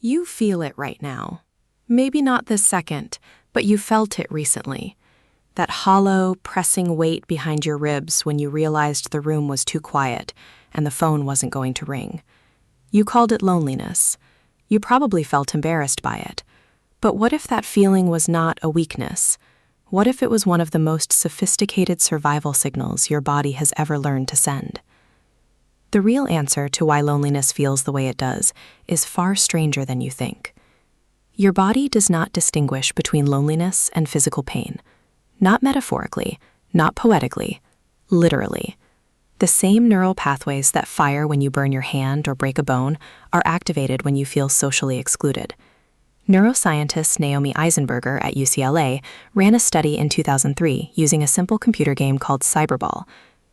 You feel it right now. Maybe not this second, but you felt it recently. That hollow, pressing weight behind your ribs when you realized the room was too quiet and the phone wasn't going to ring. You called it loneliness. You probably felt embarrassed by it. But what if that feeling was not a weakness? What if it was one of the most sophisticated survival signals your body has ever learned to send? The real answer to why loneliness feels the way it does is far stranger than you think. Your body does not distinguish between loneliness and physical pain. Not metaphorically, not poetically, literally. The same neural pathways that fire when you burn your hand or break a bone are activated when you feel socially excluded. Neuroscientist Naomi Eisenberger at UCLA ran a study in 2003 using a simple computer game called Cyberball.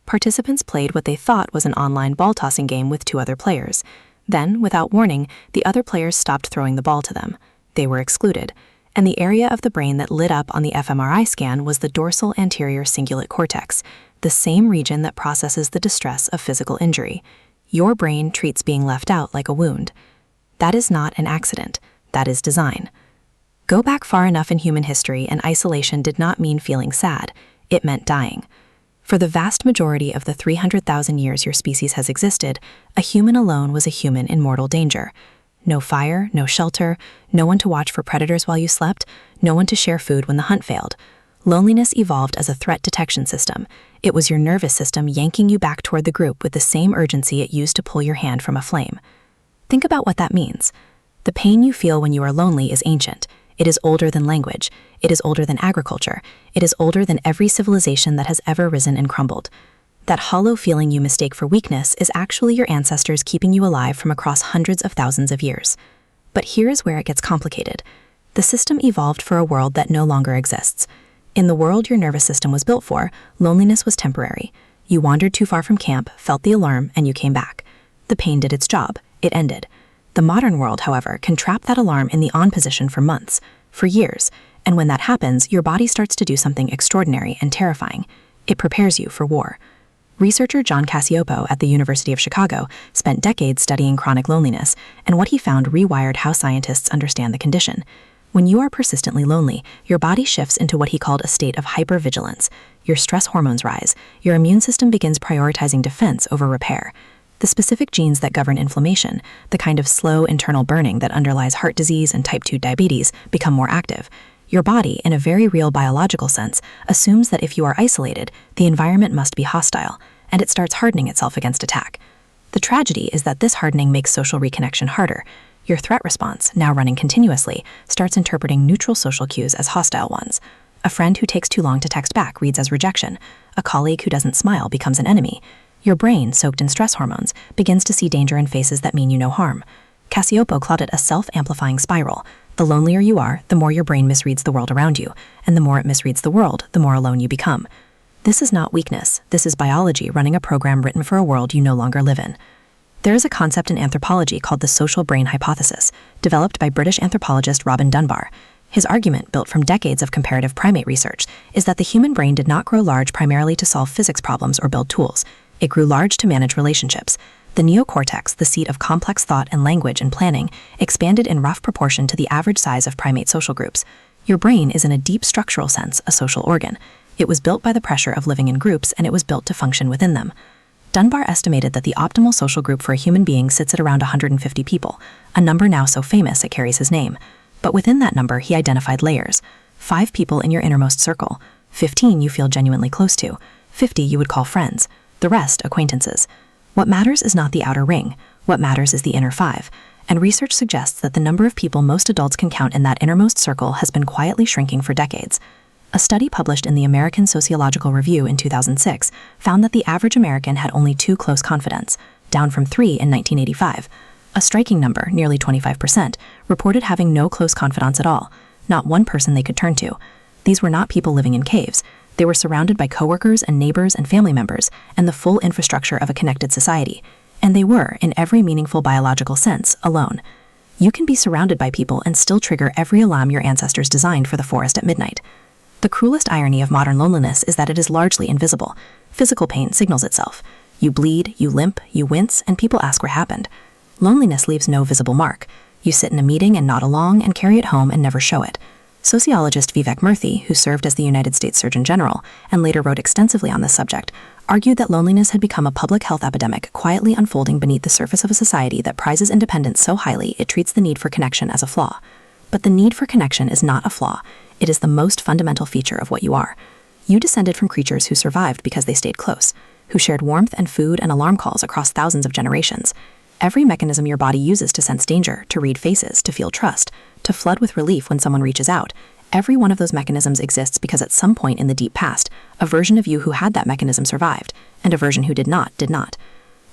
Participants played what they thought was an online ball-tossing game with two other players. Then, without warning, the other players stopped throwing the ball to them. They were excluded, and the area of the brain that lit up on the fMRI scan was the dorsal anterior cingulate cortex, the same region that processes the distress of physical injury. Your brain treats being left out like a wound. That is not an accident. That is design. Go back far enough in human history, and isolation did not mean feeling sad. It meant dying. For the vast majority of the 300,000 years your species has existed, a human alone was a human in mortal danger. No fire, no shelter, no one to watch for predators while you slept, no one to share food when the hunt failed. Loneliness evolved as a threat detection system. It was your nervous system yanking you back toward the group with the same urgency it used to pull your hand from a flame. Think about what that means. The pain you feel when you are lonely is ancient. It is older than language. It is older than agriculture. It is older than every civilization that has ever risen and crumbled. That hollow feeling you mistake for weakness is actually your ancestors keeping you alive from across hundreds of thousands of years. But here's where it gets complicated. The system evolved for a world that no longer exists. In the world your nervous system was built for, loneliness was temporary. You wandered too far from camp, felt the alarm, and you came back. The pain did its job. It ended. The modern world, however, can trap that alarm in the on position for months, for years, and when that happens, your body starts to do something extraordinary and terrifying. It prepares you for war. Researcher John Cacioppo at the University of Chicago spent decades studying chronic loneliness, and what he found rewired how scientists understand the condition. When you are persistently lonely, your body shifts into what he called a state of hypervigilance. Your stress hormones rise. Your immune system begins prioritizing defense over repair. The specific genes that govern inflammation, the kind of slow internal burning that underlies heart disease and type 2 diabetes, become more active. Your body, in a very real biological sense, assumes that if you are isolated, the environment must be hostile, and it starts hardening itself against attack. The tragedy is that this hardening makes social reconnection harder. Your threat response, now running continuously, starts interpreting neutral social cues as hostile ones. A friend who takes too long to text back reads as rejection. A colleague who doesn't smile becomes an enemy. Your brain, soaked in stress hormones, begins to see danger in faces that mean you no harm. Cacioppo called it a self-amplifying spiral. The lonelier you are, the more your brain misreads the world around you, and the more it misreads the world, the more alone you become. This is not weakness. This is biology running a program written for a world you no longer live in. There is a concept in anthropology called the social brain hypothesis, developed by British anthropologist Robin Dunbar. His argument, built from decades of comparative primate research, is that the human brain did not grow large primarily to solve physics problems or build tools. It grew large to manage relationships. The neocortex, the seat of complex thought and language and planning, expanded in rough proportion to the average size of primate social groups. Your brain is in a deep structural sense a social organ. It was built by the pressure of living in groups, and it was built to function within them. Dunbar estimated that the optimal social group for a human being sits at around 150 people, a number now so famous it carries his name. But within that number, he identified layers. 5 people in your innermost circle, 15 you feel genuinely close to, 50 you would call friends, the rest acquaintances. What matters is not the outer ring. What matters is the inner 5. And research suggests that the number of people most adults can count in that innermost circle has been quietly shrinking for decades. A study published in the American Sociological Review in 2006 found that the average American had only 2 close confidants, down from 3 in 1985. A striking number, nearly 25%, reported having no close confidants at all, not one person they could turn to. These were not people living in caves. They were surrounded by coworkers and neighbors and family members and the full infrastructure of a connected society. And they were, in every meaningful biological sense, alone. You can be surrounded by people and still trigger every alarm your ancestors designed for the forest at midnight. The cruelest irony of modern loneliness is that it is largely invisible. Physical pain signals itself. You bleed, you limp, you wince, and people ask what happened. Loneliness leaves no visible mark. You sit in a meeting and nod along and carry it home and never show it. Sociologist Vivek Murthy, who served as the United States Surgeon General and later wrote extensively on this subject, argued that loneliness had become a public health epidemic quietly unfolding beneath the surface of a society that prizes independence so highly it treats the need for connection as a flaw. But the need for connection is not a flaw. It is the most fundamental feature of what you are. You descended from creatures who survived because they stayed close, who shared warmth and food and alarm calls across thousands of generations. Every mechanism your body uses to sense danger, to read faces, to feel trust, to flood with relief when someone reaches out, every one of those mechanisms exists because at some point in the deep past, a version of you who had that mechanism survived, and a version who did not, did not.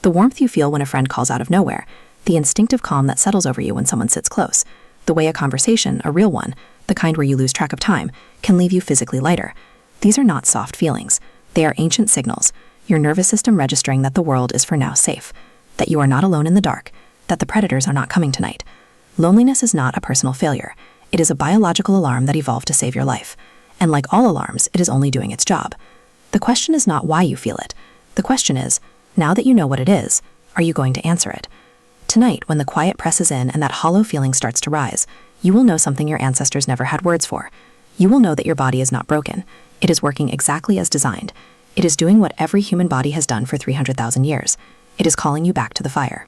The warmth you feel when a friend calls out of nowhere, the instinctive calm that settles over you when someone sits close, the way a conversation, a real one, the kind where you lose track of time, can leave you physically lighter. These are not soft feelings. They are ancient signals, your nervous system registering that the world is for now safe, that you are not alone in the dark, that the predators are not coming tonight. Loneliness is not a personal failure. It is a biological alarm that evolved to save your life. And like all alarms, it is only doing its job. The question is not why you feel it. The question is, now that you know what it is, are you going to answer it? Tonight, when the quiet presses in and that hollow feeling starts to rise, you will know something your ancestors never had words for. You will know that your body is not broken. It is working exactly as designed. It is doing what every human body has done for 300,000 years. It is calling you back to the fire.